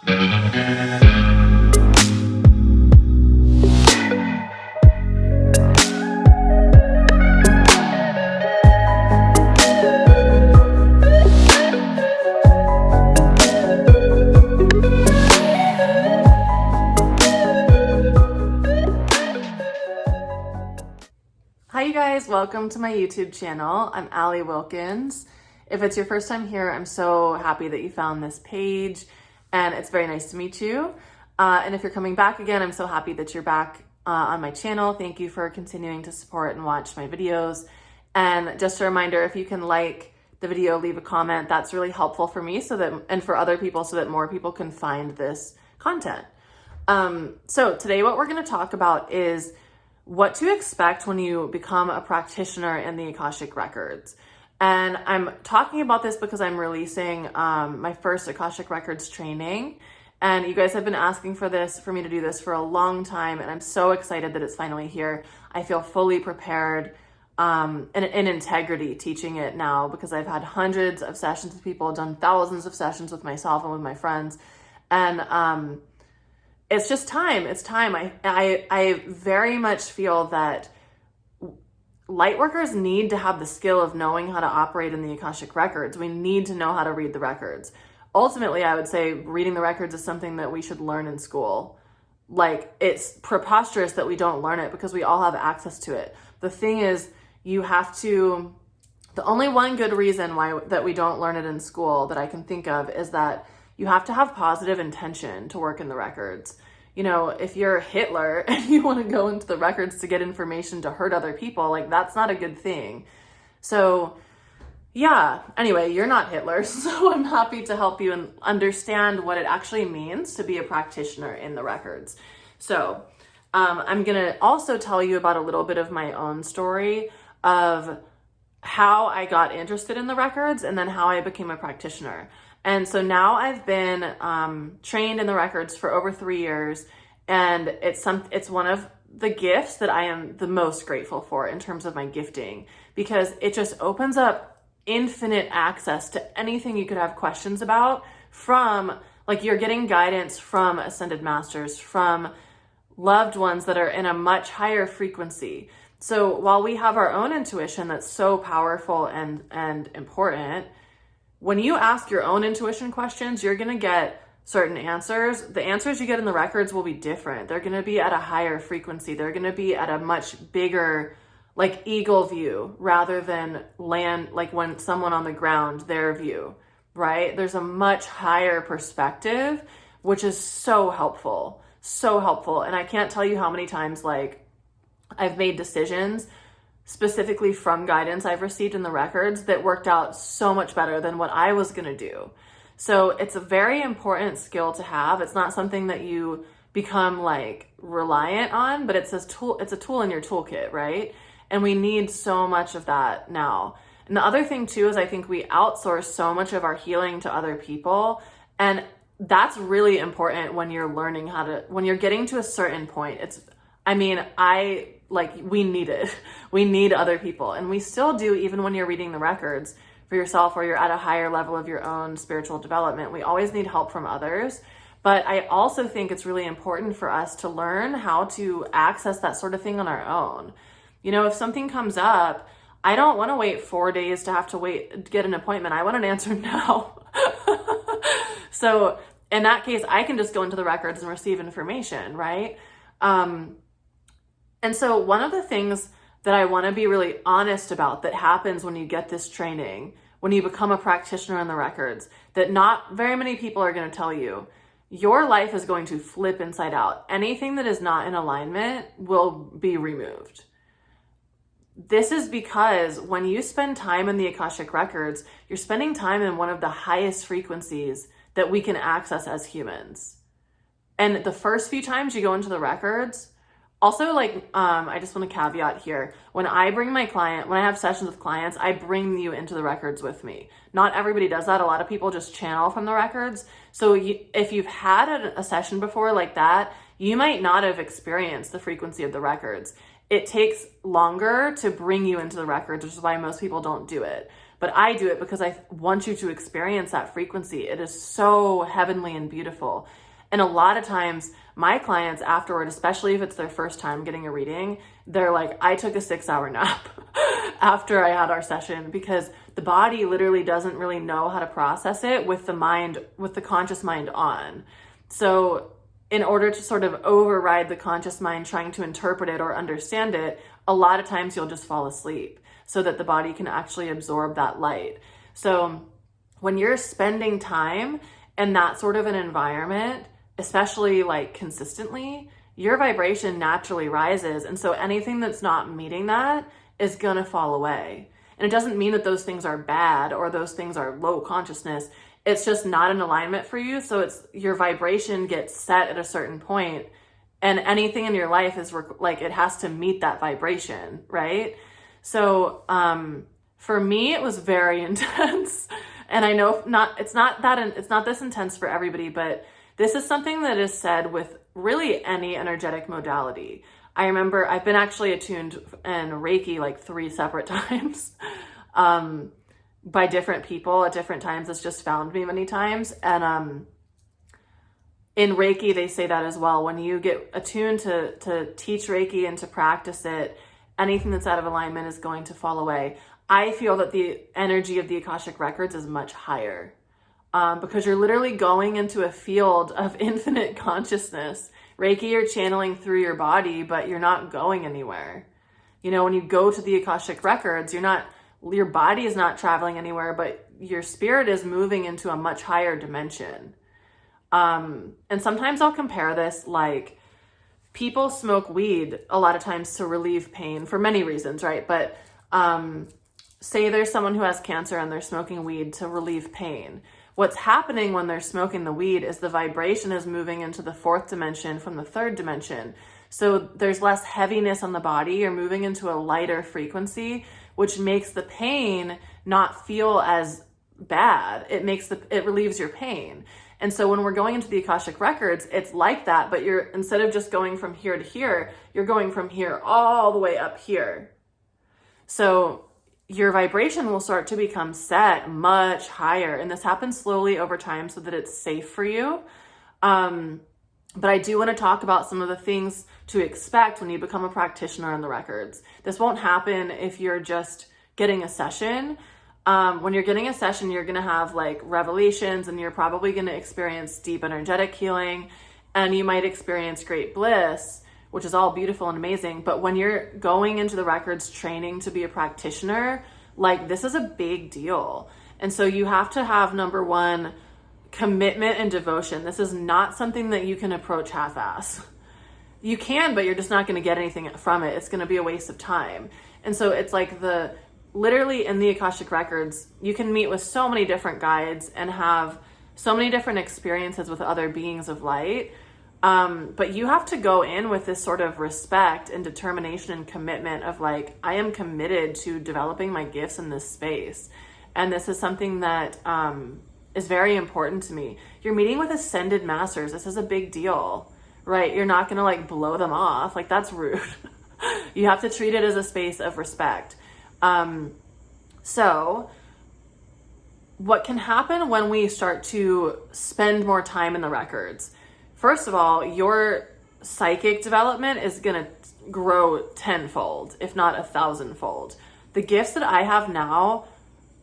Hi you guys, welcome to my YouTube channel. I'm Allie Wilkins. If it's your first time here, I'm so happy that you found this page and it's very nice to meet you. And if you're coming back again, I'm so happy that you're back on my channel. Thank you for continuing to support and watch my videos. And just a reminder, if you can like the video, leave a comment, that's really helpful for me and for other people so that more people can find this content. So today what we're going to talk about is what to expect when you become a practitioner in the Akashic Records. And I'm talking about this because I'm releasing my first Akashic Records training. And you guys have been asking for me to do this for a long time. And I'm so excited that it's finally here. I feel fully prepared and in integrity teaching it now because I've had hundreds of sessions with people, done thousands of sessions with myself and with my friends. And it's just time. It's time. I very much feel that light workers need to have the skill of knowing how to operate in the Akashic Records. We need to know how to read the records. Ultimately, I would say reading the records is something that we should learn in school. Like, it's preposterous that we don't learn it because we all have access to it. The thing is, the only one good reason that we don't learn it in school that I can think of is that you have to have positive intention to work in the records. You know, if you're Hitler and you want to go into the records to get information to hurt other people, like that's not a good thing. So yeah, anyway, you're not Hitler. So I'm happy to help you and understand what it actually means to be a practitioner in the records. So I'm going to also tell you about a little bit of my own story of how I got interested in the records and then how I became a practitioner. And so now I've been trained in the records for over 3 years, and it's one of the gifts that I am the most grateful for in terms of my gifting, because it just opens up infinite access to anything you could have questions about from, like, you're getting guidance from ascended masters, from loved ones that are in a much higher frequency. So while we have our own intuition that's so powerful and important, when you ask your own intuition questions, you're going to get certain answers. The answers you get in the records will be different. They're going to be at a higher frequency. They're going to be at a much bigger, like, eagle view rather than land, like when someone on the ground, their view, right? There's a much higher perspective, which is so helpful, so helpful. And I can't tell you how many times, like, I've made decisions specifically from guidance I've received in the records that worked out so much better than what I was going to do. So it's a very important skill to have. It's not something that you become like reliant on, but it's a tool in your toolkit, right? And we need so much of that now. And the other thing too is I think we outsource so much of our healing to other people. And that's really important when you're learning when you're getting to a certain point. We need it. We need other people. And we still do, even when you're reading the records for yourself or you're at a higher level of your own spiritual development. We always need help from others. But I also think it's really important for us to learn how to access that sort of thing on our own. You know, if something comes up, I don't want to wait 4 days to get an appointment. I want an answer now. So in that case, I can just go into the records and receive information, right? And so one of the things that I want to be really honest about that happens when you get this training, when you become a practitioner in the records, that not very many people are going to tell you, your life is going to flip inside out. Anything that is not in alignment will be removed. This is because when you spend time in the Akashic Records, you're spending time in one of the highest frequencies that we can access as humans. And the first few times you go into the records, also, like, I just want to caveat here. When I have sessions with clients, I bring you into the records with me. Not everybody does that. A lot of people just channel from the records. So if you've had a session before like that, you might not have experienced the frequency of the records. It takes longer to bring you into the records, which is why most people don't do it. but I do it because I want you to experience that frequency. It is so heavenly and beautiful. And a lot of times my clients afterward, especially if it's their first time getting a reading, they're like, I took a 6-hour nap after I had our session, because the body literally doesn't really know how to process it with the mind, with the conscious mind on. So in order to sort of override the conscious mind trying to interpret it or understand it, a lot of times you'll just fall asleep so that the body can actually absorb that light. So when you're spending time in that sort of an environment, especially like consistently, your vibration naturally rises. And so anything that's not meeting that is going to fall away. And it doesn't mean that those things are bad or those things are low consciousness. It's just not in alignment for you. So it's your vibration gets set at a certain point, and anything in your life is like, it has to meet that vibration, right? So for me, it was very intense. And I know it's not this intense for everybody, but this is something that is said with really any energetic modality. I remember I've been actually attuned in Reiki like 3 separate times by different people at different times. It's just found me many times. And in Reiki, they say that as well. When you get attuned to teach Reiki and to practice it, anything that's out of alignment is going to fall away. I feel that the energy of the Akashic Records is much higher. Because you're literally going into a field of infinite consciousness. Reiki, you're channeling through your body, but you're not going anywhere. You know, when you go to the Akashic Records, your body is not traveling anywhere, but your spirit is moving into a much higher dimension. And sometimes I'll compare this, like, people smoke weed a lot of times to relieve pain for many reasons, right? But say there's someone who has cancer and they're smoking weed to relieve pain. What's happening when they're smoking the weed is the vibration is moving into the 4th dimension from the 3rd dimension. So there's less heaviness on the body. You're moving into a lighter frequency, which makes the pain not feel as bad. It relieves your pain. And so when we're going into the Akashic Records, it's like that, but instead of just going from here to here, you're going from here all the way up here. So your vibration will start to become set much higher. And this happens slowly over time so that it's safe for you. But I do want to talk about some of the things to expect when you become a practitioner on the records. This won't happen if you're just getting a session. When you're getting a session, you're going to have like revelations, and you're probably going to experience deep energetic healing, and you might experience great bliss, which is all beautiful and amazing. But when you're going into the records training to be a practitioner, like, this is a big deal. And so you have to have, number one, commitment and devotion. This is not something that you can approach half-ass. You can, but you're just not going to get anything from it. It's going to be a waste of time. And so it's like literally in the Akashic Records, you can meet with so many different guides and have so many different experiences with other beings of light. But you have to go in with this sort of respect and determination and commitment of like, I am committed to developing my gifts in this space. And this is something that is very important to me. You're meeting with ascended masters. This is a big deal, right? You're not going to like blow them off. Like, that's rude. You have to treat it as a space of respect. So what can happen when we start to spend more time in the records? First of all, your psychic development is going to grow tenfold, if not 1,000-fold. The gifts that I have now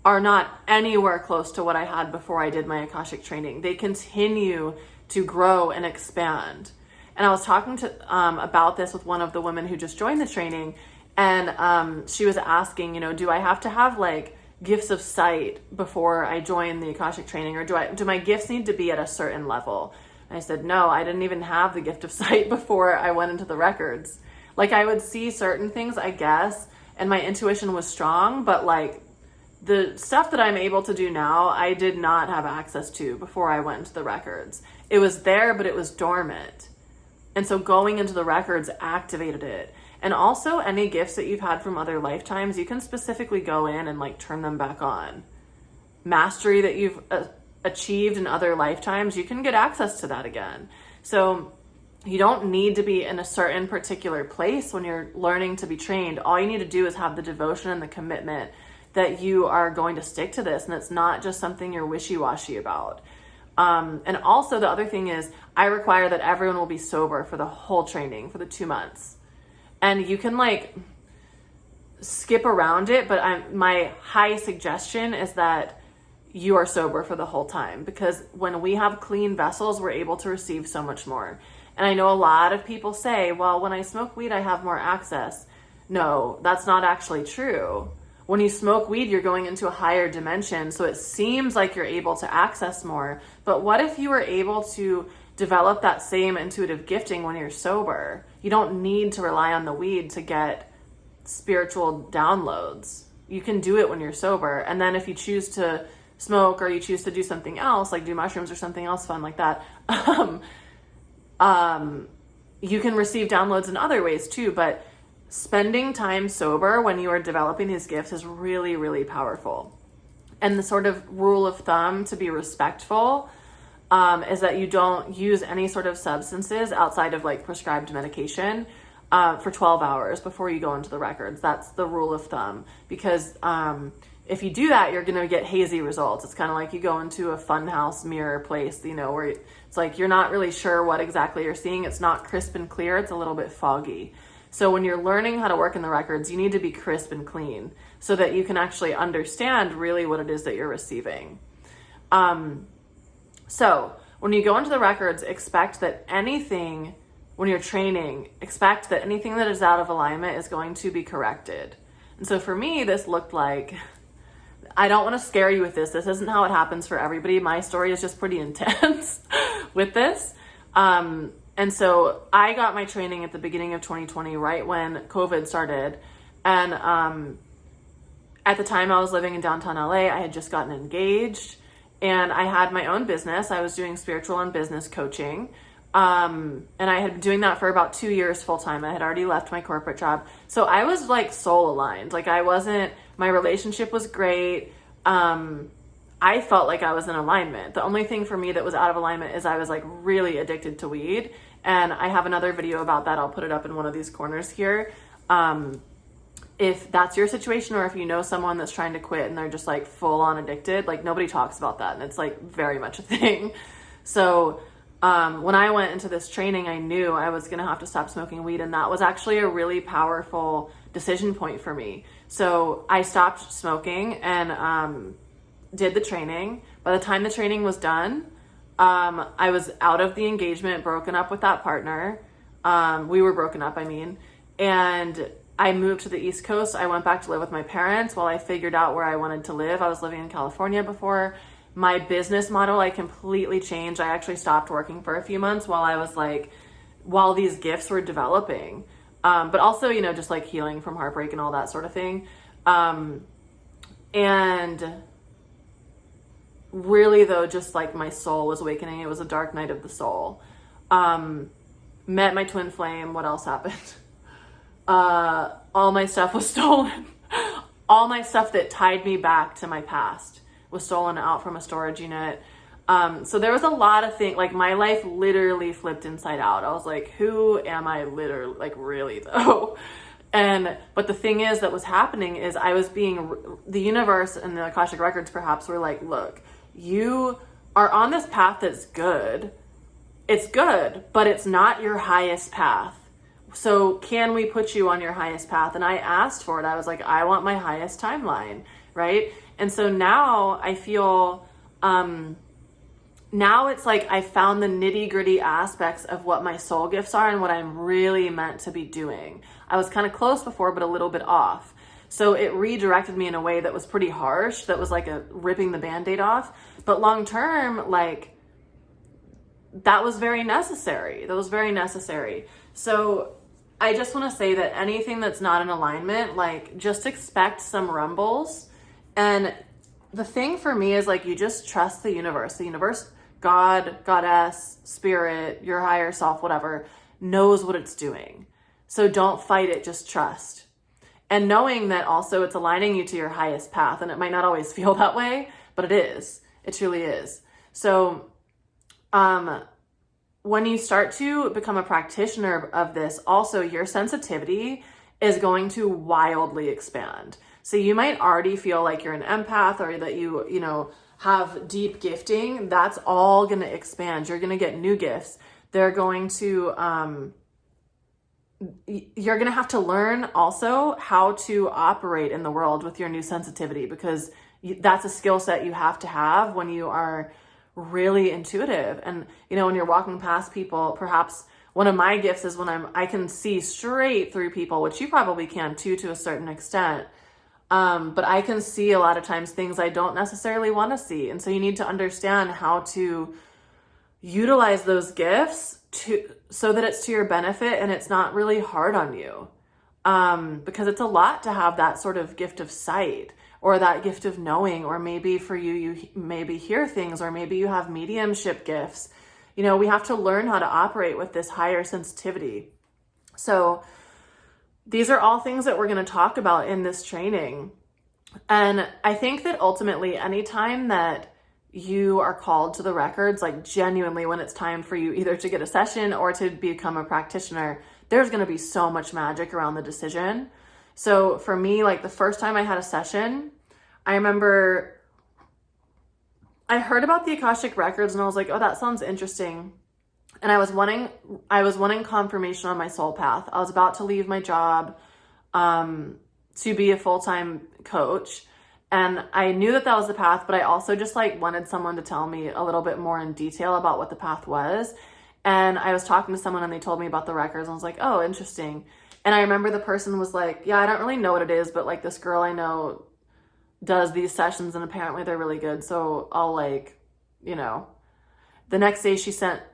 are not anywhere close to what I had before I did my Akashic training. They continue to grow and expand. And I was talking about this with one of the women who just joined the training, and she was asking, do I have to have like gifts of sight before I join the Akashic training, or do my gifts need to be at a certain level? And I said, no, I didn't even have the gift of sight before I went into the records. Like, I would see certain things, I guess, and my intuition was strong, but like the stuff that I'm able to do now, I did not have access to before I went into the records. It was there, but it was dormant. And so going into the records activated it. And also, any gifts that you've had from other lifetimes, you can specifically go in and like turn them back on. Mastery that you've achieved in other lifetimes, you can get access to that again. So you don't need to be in a certain particular place when you're learning to be trained. All you need to do is have the devotion and the commitment that you are going to stick to this and it's not just something you're wishy-washy about. And also the other thing is I require that everyone will be sober for the whole training for the 2 months. And you can like skip around it, but my high suggestion is that you are sober for the whole time, because when we have clean vessels, we're able to receive so much more. And I know a lot of people say, well, when I smoke weed, I have more access. No, that's not actually true. When you smoke weed, you're going into a higher dimension. So it seems like you're able to access more. But what if you were able to develop that same intuitive gifting when you're sober? You don't need to rely on the weed to get spiritual downloads. You can do it when you're sober. And then if you choose to smoke or you choose to do something else, like do mushrooms or something else fun like that, you can receive downloads in other ways too. But spending time sober when you are developing these gifts is really, really powerful. And the sort of rule of thumb to be respectful is that you don't use any sort of substances outside of like prescribed medication for 12 hours before you go into the records. That's the rule of thumb, because if you do that, you're going to get hazy results. It's kind of like you go into a funhouse mirror place, you know, where it's like you're not really sure what exactly you're seeing. It's not crisp and clear. It's a little bit foggy. So when you're learning how to work in the records, you need to be crisp and clean so that you can actually understand really what it is that you're receiving. So when you go into the records, expect that anything, when you're training, expect that anything that is out of alignment is going to be corrected. And so for me, this looked like, I don't want to scare you with this. This isn't how it happens for everybody. My story is just pretty intense with this. And so I got my training at the beginning of 2020, right when COVID started. And at the time I was living in downtown LA, I had just gotten engaged and I had my own business. I was doing spiritual and business coaching. And I had been doing that for about 2 years full time. I had already left my corporate job. So I was like soul aligned. Like my relationship was great. I felt like I was in alignment. The only thing for me that was out of alignment is I was like really addicted to weed. And I have another video about that. I'll put it up in one of these corners here. If that's your situation, or if you know someone that's trying to quit and they're just like full on addicted, like nobody talks about that. And it's like very much a thing. So when I went into this training, I knew I was going to have to stop smoking weed. And that was actually a really powerful decision point for me. So I stopped smoking and did the training. By the time the training was done, I was out of the engagement, broken up with that partner. We were broken up, and I moved to the East Coast. I went back to live with my parents while I figured out where I wanted to live. I was living in California before. My business model, I completely changed. I actually stopped working for a few months while these gifts were developing. But also, you know, just like healing from heartbreak and all that sort of thing. And really though, just like my soul was awakening. It was a dark night of the soul. Met my twin flame. What else happened? All my stuff was stolen. All my stuff that tied me back to my past was stolen out from a storage unit. So there was a lot of things, like my life literally flipped inside out. I was like, who am I literally, like really though? But the thing is that was happening is the universe and the Akashic Records perhaps were like, look, you are on this path that's good. It's good, but it's not your highest path. So can we put you on your highest path? And I asked for it. I was like, I want my highest timeline, right? And so now I feel, now it's like I found the nitty gritty aspects of what my soul gifts are and what I'm really meant to be doing. I was kind of close before, but a little bit off. So it redirected me in a way that was pretty harsh. That was like ripping the Band-Aid off. But long term, like that was very necessary. So I just want to say that anything that's not in alignment, like just expect some rumbles. And the thing for me is like, you just trust the universe, God, goddess, spirit, your higher self, whatever, knows what it's doing. So don't fight it, just trust. And knowing that also it's aligning you to your highest path. And it might not always feel that way, but it is. It truly is. So when you start to become a practitioner of this, also your sensitivity is going to wildly expand. So you might already feel like you're an empath, or that you know, have deep gifting. That's all going to expand. You're going to get new gifts. They're going to, you're going to have to learn also how to operate in the world with your new sensitivity, because that's a skill set you have to have when you are really intuitive. And, you know, when you're walking past people, perhaps one of my gifts is when I can see straight through people, which you probably can too, to a certain extent. But I can see a lot of times things I don't necessarily want to see. And so you need to understand how to utilize those gifts so that it's to your benefit and it's not really hard on you. Because it's a lot to have that sort of gift of sight, or that gift of knowing, or maybe for you maybe hear things, or maybe you have mediumship gifts. You know, we have to learn how to operate with this higher sensitivity. So these are all things that we're going to talk about in this training. And I think that ultimately, anytime that you are called to the records, like genuinely when it's time for you either to get a session or to become a practitioner, there's going to be so much magic around the decision. So for me, like the first time I had a session, I remember I heard about the Akashic Records and I was like, oh, that sounds interesting. And I was wanting confirmation on my soul path. I was about to leave my job to be a full-time coach. And I knew that was the path, but I also just like wanted someone to tell me a little bit more in detail about what the path was. And I was talking to someone and they told me about the records. And I was like, oh, interesting. And I remember the person was like, yeah, I don't really know what it is, but like this girl I know does these sessions and apparently they're really good. So I'll like, you know, the next day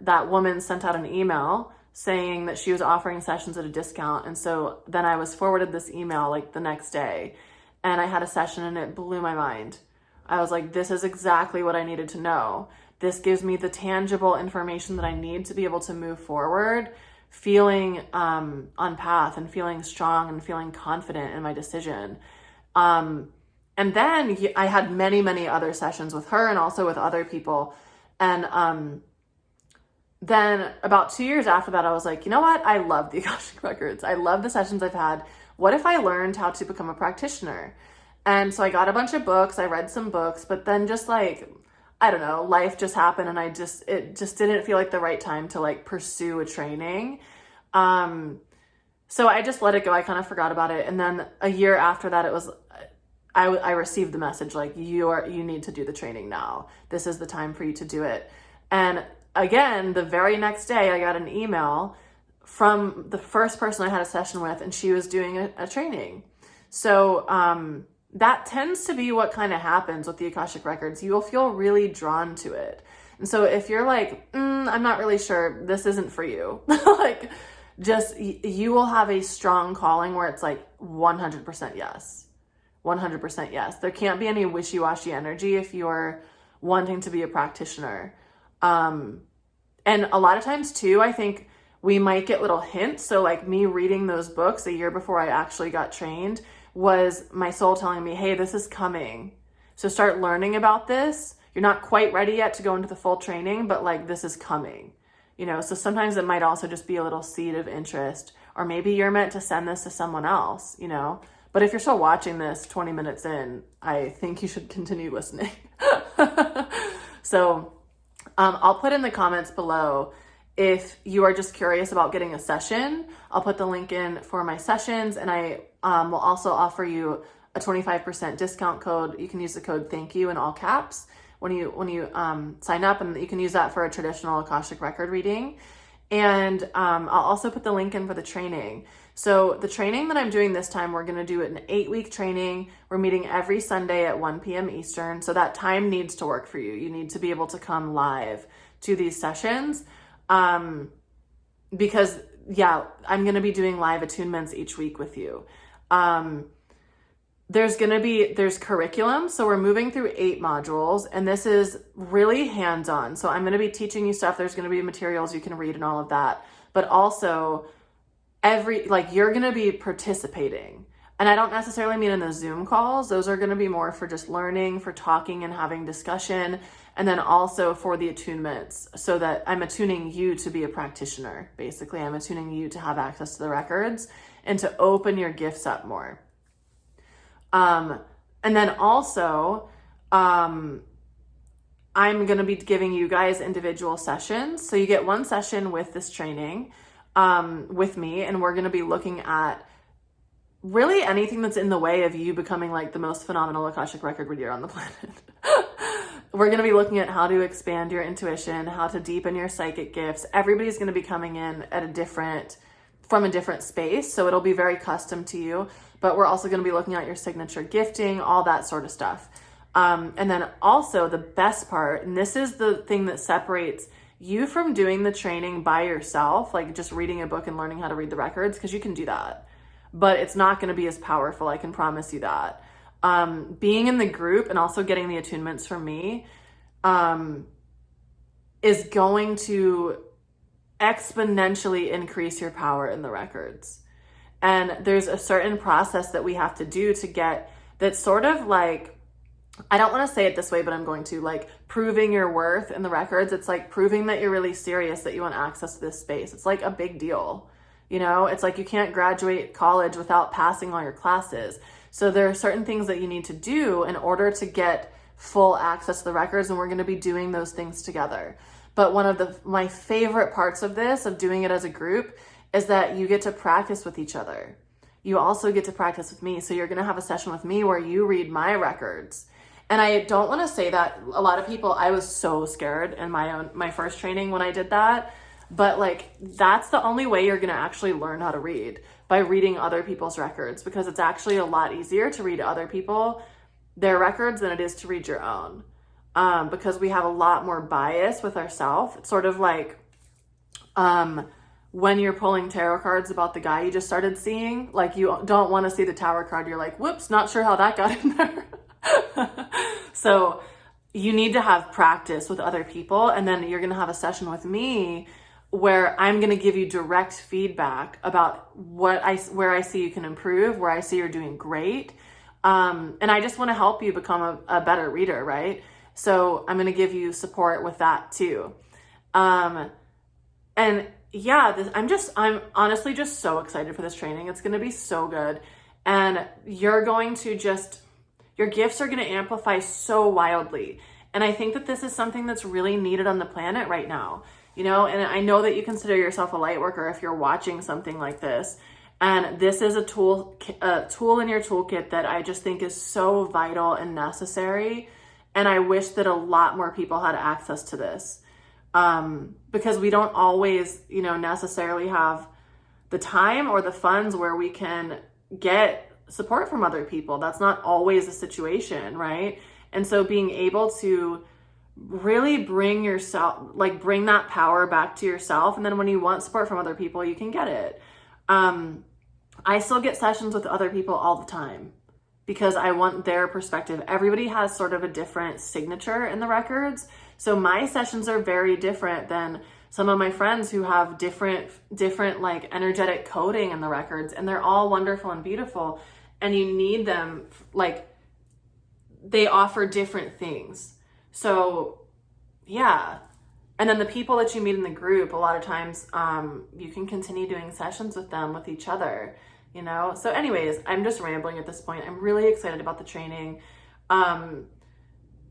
that woman sent out an email saying that she was offering sessions at a discount. And so then I was forwarded this email like the next day, and I had a session and it blew my mind. I was like, this is exactly what I needed to know. This gives me the tangible information that I need to be able to move forward, feeling on path and feeling strong and feeling confident in my decision. And then I had many, many other sessions with her and also with other people. And then about 2 years after that, I was like, you know what? I love the Akashic Records. I love the sessions I've had. What if I learned how to become a practitioner? And so I got a bunch of books. I read some books, but then just like, I don't know, life just happened and it just didn't feel like the right time to like pursue a training. So I just let it go. I kind of forgot about it. And then a year after that, I received the message like, you need to do the training now. This is the time for you to do it. And again, the very next day I got an email from the first person I had a session with, and she was doing a training. So that tends to be what kind of happens with the Akashic Records. You will feel really drawn to it. And so if you're like, I'm not really sure, this isn't for you, like just, you will have a strong calling where it's like 100% yes. 100% yes. There can't be any wishy-washy energy if you're wanting to be a practitioner. And a lot of times too, I think we might get little hints. So like me reading those books a year before I actually got trained was my soul telling me, hey, this is coming. So start learning about this. You're not quite ready yet to go into the full training, but like this is coming, you know? So sometimes it might also just be a little seed of interest, or maybe you're meant to send this to someone else, you know? But if you're still watching this 20 minutes in, I think you should continue listening. So I'll put in the comments below if you are just curious about getting a session. I'll put the link in for my sessions, and I will also offer you a 25% discount code. You can use the code thank you in all caps when you sign up, and you can use that for a traditional Akashic record reading. And I'll also put the link in for the training. So the training that I'm doing this time, we're going to do an 8-week training. We're meeting every Sunday at 1 p.m. Eastern. So that time needs to work for you. You need to be able to come live to these sessions. Because I'm going to be doing live attunements each week with you. There's curriculum. So we're moving through 8 modules, and this is really hands-on. So I'm going to be teaching you stuff. There's going to be materials you can read and all of that, but also you're going to be participating. And I don't necessarily mean in the Zoom calls. Those are going to be more for just learning, for talking and having discussion. And then also for the attunements, so that I'm attuning you to be a practitioner. Basically, I'm attuning you to have access to the records and to open your gifts up more. And then also, I'm going to be giving you guys individual sessions. So you get one session with this training, with me, and we're going to be looking at really anything that's in the way of you becoming like the most phenomenal Akashic record reader on the planet. We're going to be looking at how to expand your intuition, how to deepen your psychic gifts. Everybody's going to be coming in at from a different space. So it'll be very custom to you, but we're also going to be looking at your signature gifting, all that sort of stuff. And then also the best part, and this is the thing that separates you from doing the training by yourself, like just reading a book and learning how to read the records, because you can do that, but it's not going to be as powerful. I can promise you that. Being in the group and also getting the attunements from me, is going to exponentially increase your power in the records. And there's a certain process that we have to do to get that sort of like, I don't want to say it this way, but I'm going to, like, proving your worth in the records. It's like proving that you're really serious, that you want access to this space. It's like a big deal. You know, it's like you can't graduate college without passing all your classes. So there are certain things that you need to do in order to get full access to the records, and we're going to be doing those things together. But one of my favorite parts of this, of doing it as a group, is that you get to practice with each other. You also get to practice with me. So you're going to have a session with me where you read my records. And I don't want to say that a lot of people, I was so scared in my first training when I did that. But like, that's the only way you're going to actually learn how to read, by reading other people's records, because it's actually a lot easier to read other people, their records, than it is to read your own. Because we have a lot more bias with ourselves. It's sort of like, when you're pulling tarot cards about the guy you just started seeing, like you don't want to see the Tower card. You're like, whoops, not sure how that got in there. So you need to have practice with other people. And then you're going to have a session with me where I'm going to give you direct feedback about where I see you can improve, where I see you're doing great. And I just want to help you become a better reader, right? So I'm going to give you support with that too. And yeah, I'm honestly just so excited for this training. It's going to be so good. And your gifts are going to amplify so wildly. And I think that this is something that's really needed on the planet right now, you know, and I know that you consider yourself a light worker if you're watching something like this. And this is a tool in your toolkit that I just think is so vital and necessary. And I wish that a lot more people had access to this. Because we don't always, you know, necessarily have the time or the funds where we can get support from other people. That's not always the situation, right? And so being able to really bring that power back to yourself. And then when you want support from other people, you can get it. I still get sessions with other people all the time because I want their perspective. Everybody has sort of a different signature in the records. So my sessions are very different than some of my friends who have different like energetic coding in the records, and they're all wonderful and beautiful. And you need them, like, they offer different things. So yeah. And then the people that you meet in the group, a lot of times, you can continue doing sessions with them, with each other, you know? So anyways, I'm just rambling at this point. I'm really excited about the training.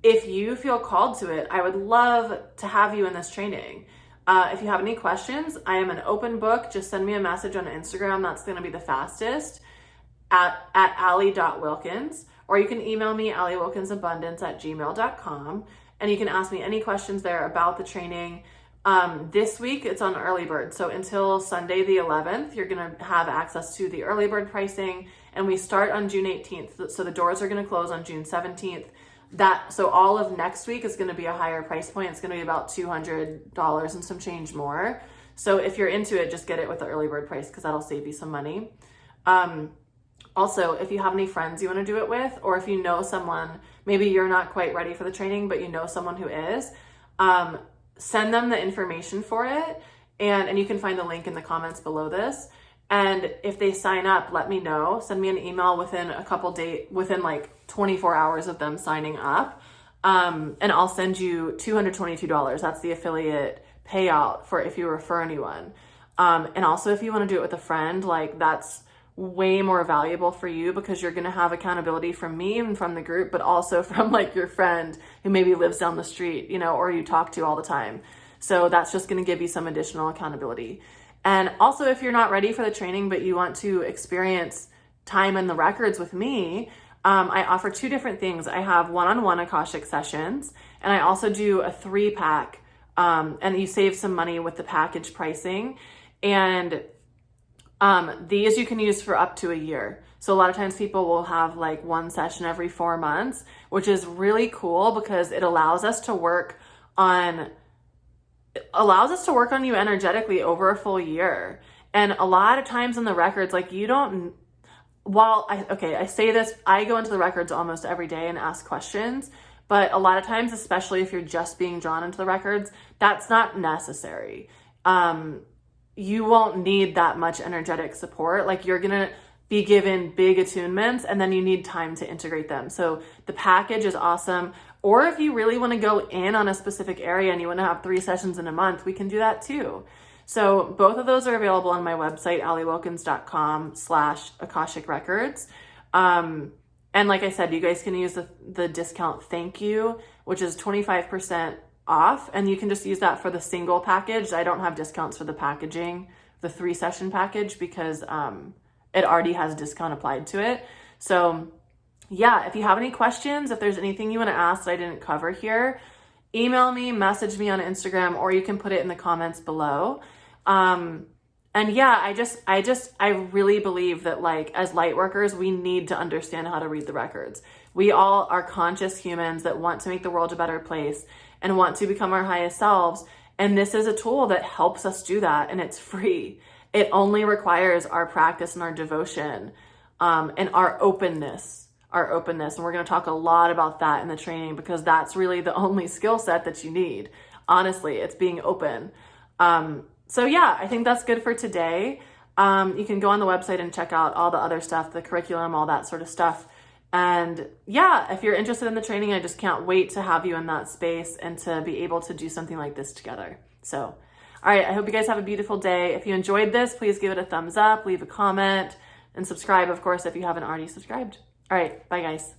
If you feel called to it, I would love to have you in this training. If you have any questions, I am an open book. Just send me a message on Instagram. That's going to be the fastest, at ali.wilkins, or you can email me aliwilkinsabundance@gmail.com, and you can ask me any questions there about the training. This week it's on early bird. So until Sunday, the 11th, you're going to have access to the early bird pricing, and we start on June 18th. So the doors are going to close on June 17th. So all of next week is going to be a higher price point. It's going to be about $200 and some change more. So if you're into it, just get it with the early bird price, because that'll save you some money. Also, if you have any friends you want to do it with, or if you know someone, maybe you're not quite ready for the training, but you know someone who is, send them the information for it. And you can find the link in the comments below this. And if they sign up, let me know. Send me an email within within like 24 hours of them signing up. And I'll send you $222. That's the affiliate payout for if you refer anyone. And also if you want to do it with a friend, like that's way more valuable for you because you're going to have accountability from me and from the group, but also from like your friend who maybe lives down the street, you know, or you talk to all the time. So that's just going to give you some additional accountability. And also, if you're not ready for the training, but you want to experience time in the records with me, I offer 2 different things. I have one-on-one Akashic sessions, and I also do a 3-pack, and you save some money with the package pricing. And these you can use for up to a year. So a lot of times people will have like 1 session every 4 months, which is really cool because it allows us to work on you energetically over a full year. And a lot of times in the records, like I say this, I go into the records almost every day and ask questions, but a lot of times, especially if you're just being drawn into the records, that's not necessary. You won't need that much energetic support. Like, you're going to be given big attunements and then you need time to integrate them. So the package is awesome. Or if you really want to go in on a specific area and you want to have 3 sessions in a month, we can do that too. So both of those are available on my website, aliwilkins.com/Akashic Records. And like I said, you guys can use the discount thank you, which is 25% off. And you can just use that for the single package. I don't have discounts for the packaging, the 3-session package, because it already has a discount applied to it. So yeah, if you have any questions, if there's anything you want to ask that I didn't cover here, email me, message me on Instagram, or you can put it in the comments below. And yeah, I really believe that, like, as light workers, we need to understand how to read the records. We all are conscious humans that want to make the world a better place and want to become our highest selves. And this is a tool that helps us do that, and it's free. It only requires our practice and our devotion, and our openness. And we're going to talk a lot about that in the training, because that's really the only skill set that you need. Honestly, it's being open. So yeah, I think that's good for today. You can go on the website and check out all the other stuff, the curriculum, all that sort of stuff. And yeah, if you're interested in the training, I just can't wait to have you in that space and to be able to do something like this together. So, all right, I hope you guys have a beautiful day. If you enjoyed this, please give it a thumbs up, leave a comment, and subscribe, of course, if you haven't already subscribed. All right, bye guys.